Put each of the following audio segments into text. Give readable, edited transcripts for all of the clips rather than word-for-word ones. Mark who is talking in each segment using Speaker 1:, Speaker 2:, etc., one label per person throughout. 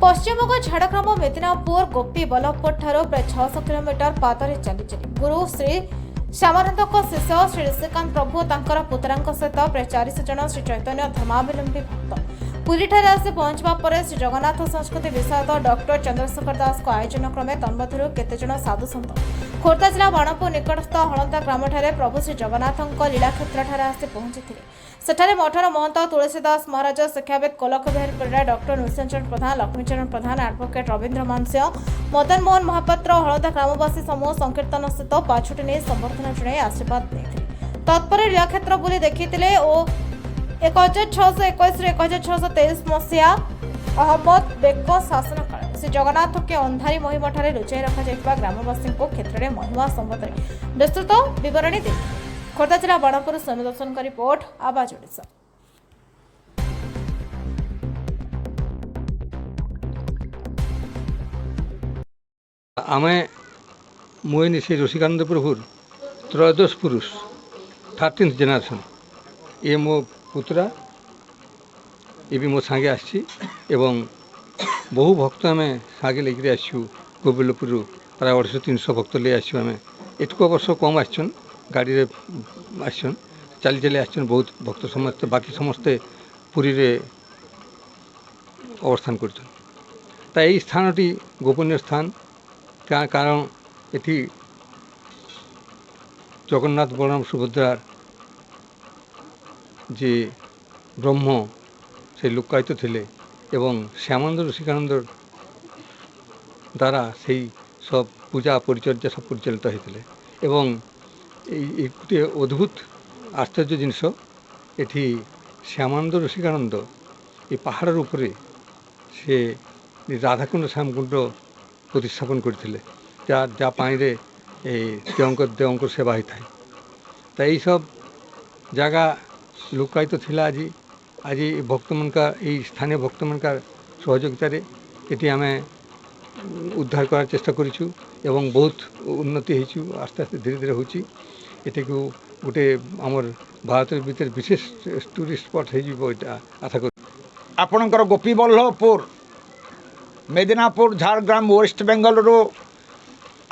Speaker 1: पश्चिमबंग झाड़ग्राम मेदिनापुर गोपी बल्लभपुर ठारू प्राय 600 किलोमीटर पादरे चली गुरु श्री श्यामानंद शिष्य श्री ऋषिकांत प्रभु तांकर पुत्रांक सहित प्राय 400 जन श्री चैतन्य धर्मावलंबी भक्त पुरी ठारे आसी पहुंचवा पर श्री जगन्नाथ संस्कृति विशारद डॉक्टर चंद्रशेखर दास आयोजन क्रमे तन्मध्यरु केतेजन साधु सन्त खोर्धा जिला बाणपुर निकटस्थ हलंदा ग्राम ठारे प्रभु श्री जगन्नाथଙ୍କ लीलाक्षेत्र ठारे आसी पहुंचीथिले। सेठारे मठर महंत तुलसीदास महाराज शिक्षाविद कोलक बिहारी परिडा डॉक्टर नृसिंहचरण प्रधान लक्ष्मीचरण प्रधान एडवोकेट रवींद्र मानसिंह मदन मोहन महापात्र हलदा ग्रामवासी समूह संकीर्तन स्थित पाछुटी नहीं संबर्धना जणाई आशीर्वाद देते तत्पर लीलाक्षेत्र बुली देखिथिले ओ 1621 1623 मसीहा अहमद बेग शासन काल श्री जगन्नाथ के अंधारी महिमा ठारे लुचाई रखा जाइतिबा ग्रामवासी को क्षेत्र में महिमा संबंध विस्तृत विवरणी दे खोर्धा जिला बाणपुर सोनू दर्शन का रिपोर्ट आवाज ओडिशा।
Speaker 2: आमे मुझे श्री ऋषिकानंद प्रभुर त्रयोदश पुरुष 13th जेनेरेशन ये मो पुत्रा ये भी मो सांगे आसी एवं बहु भक्त आम सांगे लेकर आसु गोविलपुर प्राय 250-300 भक्त ले आसु आम एटुक वर्ष कम आसन गाड़ी रे आसन चली चली आसन बहुत भक्त समस्ते बाकी समस्ते पुरी रे अवस्थान कर स्थानटी गोपनीय स्थान कारण एटी जगन्नाथ बलराम सुभद्रार जे ब्रह्म से लुकायित थिले एवं श्यामानंद ऋषिकानंद द्वारा से सब पूजा परिचर्या सब परिचालित होते एवं गोटे अद्भुत आश्चर्य जिनस एठी श्यामानंद ऋषिकानंद ये पहाड़ ऊपर से राधाकुंड श्यामकुंड प्रतिस्थापन करते जा पानी रे देवंकर सेवा होता है तो यही सब जगह लुकायित थिला आज आज भक्त मन का स्थानीय भक्त मन का सहयोगिता ये आम उद्धार करार चेष्टा करूँ एवं बहुत उन्नति हो आस्ते आस्ते धीरे धीरे होती को गोटे आमर भारत भीतर विशेष टूरिस्ट स्पॉट हो आशा कर
Speaker 3: आपणकर गोपी बल्लभपुर मेदिनापुर झारग्राम वेस्ट बेंगल रो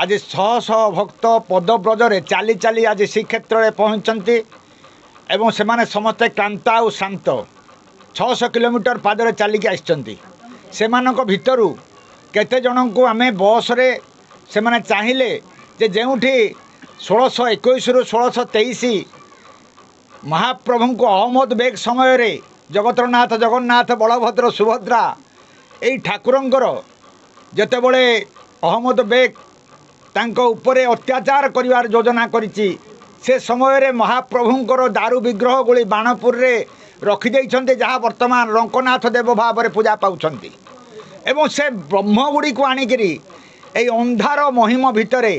Speaker 3: आज 600 भक्त पदब्रजरे चाली चाली आज श्रीक्षेत्र में पहुँचती एवं से माने समस्ते क्लांत और शांत 600 किलोमीटर पादरे चलिकी आसचंती सेमानक भितरु केते जन को आमे बस रे से माने चाहिए जे जेउठी 1621 रु 1623 महाप्रभु को अहमद बेग समय रे जगतरनाथ जगन्नाथ बलभद्र सुभद्रा यही ठाकुरंकर जेते बड़े अहमद बेग तांको उपरे अत्याचार करिवार योजना करिछि से समय रे महाप्रभुंकर दारू विग्रह गोली बाणपुर रे रखी देइछन्ते जहाँ वर्तमान रंकनाथ देव भाव में पूजा पाउछन्ति एवं से ब्रह्म गुड़ी को आनिकरी ए अंधार महिम भितरे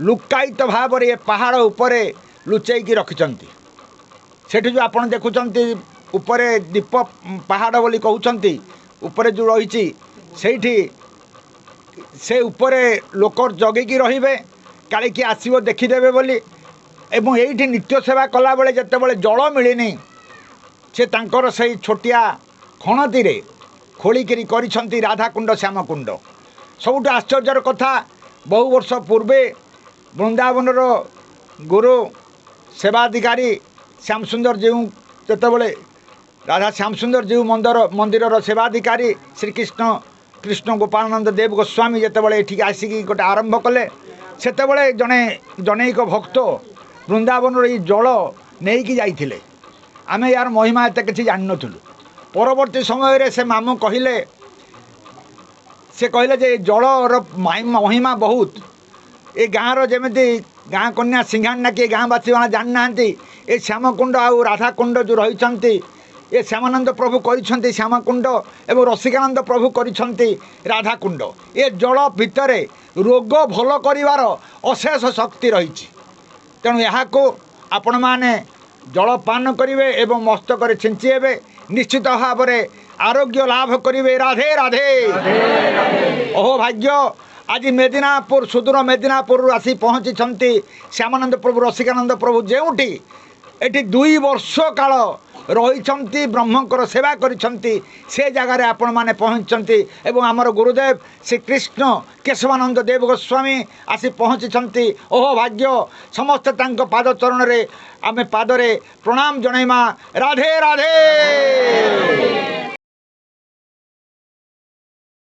Speaker 3: लुकायित भाव में पहाड़ उपरे लुचैकी रखिछन्ति सेठी जो आपण देखुछन्ति उपरे दीप पहाड़ बोली कहउछन्ति उपरे जो रही से उपरे लोक जगिकी रहिबे काले कि आसीबो देखिदेबे बोली एवं एठी नित्य सेवा कला बेले जते बेले जल मिलिनी से तांकर से छोटिया खणती रे खोलिकी करिसंती राधाकुंड श्यामकुंड सबुठ आश्चर्यर कथा बहु वर्ष पूर्वे वृंदावनर गुरु सेवाधिकारी श्यामसुंदर जीव जेतेबेले राधा श्यामसुंदर जीव मंदिर सेवाधिकारी श्रीकृष्ण कृष्ण गोपालानंद देव गोस्वामी जेतेबेले एठी आसिकी गोटे आरंभ कले सेतेबेले जनेक भक्त वृंदावन ये जल नहीं जाइथिले आमे यार महिमा एत किसी जान नथुलु परवर्ती समय रे से मामू कहले जे जलर महिमा बहुत ए गाँव जमी गाँ कन्या सिंघान्ना किए गाँववासी मैंने जानी ना ये श्यामकुंड आ राधाकुंड जो रही ये श्यामानंद प्रभु करिसेंती श्यामकुंड एवं रसिकानंद प्रभु करिसेंती राधाकुंड ये जल भितरे रोग भल करिवार अशेष शक्ति रही तेणु यहाँ को आपण माने जलपान करेंगे एवं मस्तक छिंची हे निश्चित भाव में आरोग्य लाभ करेंगे। राधे राधे, ओहो भाग्य आज मेदिनापुर सुदूर मेदिनापुर आसी पहुँची श्यामानंद प्रभु रसिकानंद प्रभु जेउठी एटी 2 वर्ष काल ରହିଛନ୍ତି ବ୍ରହ୍ମଙ୍କର ସେବା କରିଛନ୍ତି ସେ ଜାଗାରେ ଆପଣମାନେ ପହଞ୍ଚିଛନ୍ତି ଏବଂ ଆମର ଗୁରୁଦେବ ଶ୍ରୀକୃଷ୍ଣ କେଶବାନନ୍ଦ ଦେବ ଗୋସ୍ୱାମୀ ଆସି ପହଞ୍ଚିଛନ୍ତି। ଓହୋ ଭାଗ୍ୟ ସମସ୍ତେ ତାଙ୍କ ପାଦ ଚରଣରେ ଆମେ ପାଦରେ ପ୍ରଣାମ ଜଣାଇମା। ରାଧେ ରାଧେ।